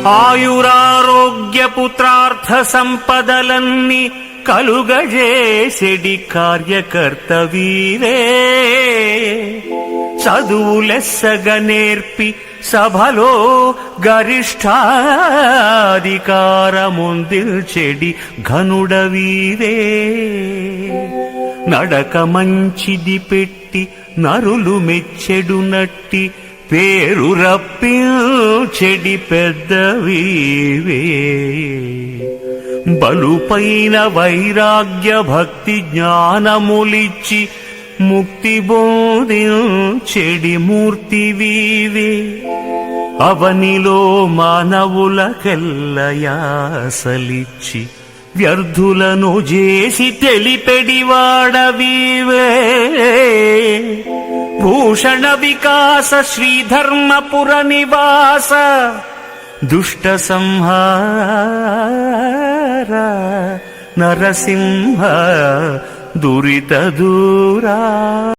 ఆయురారోగ్య పుత్రార్థ సంపదలన్నీ కలుగజేసెడి కార్యకర్తవీరే. చదువులెస్సగ నేర్పి సభలో గరిష్టాధికారముందిల్చెడి ఘనుడవీరే. నడక మంచిది పెట్టి నరులు మెచ్చెడునట్టి పేరు రప్పించెడి పెద్దవీవే. బలుపైన వైరాగ్య భక్తి జ్ఞానములిచ్చి ముక్తి బోధించెడి మూర్తివీవే. అవనిలో మానవులకెల్లయాసలిచ్చి వ్యర్థులను చేసి తెలిపెడివాడవీవే. భూషణ వికాస శ్రీధర్మపుర నివాస దుష్ట సంహార నరసింహ దురిత దూరా.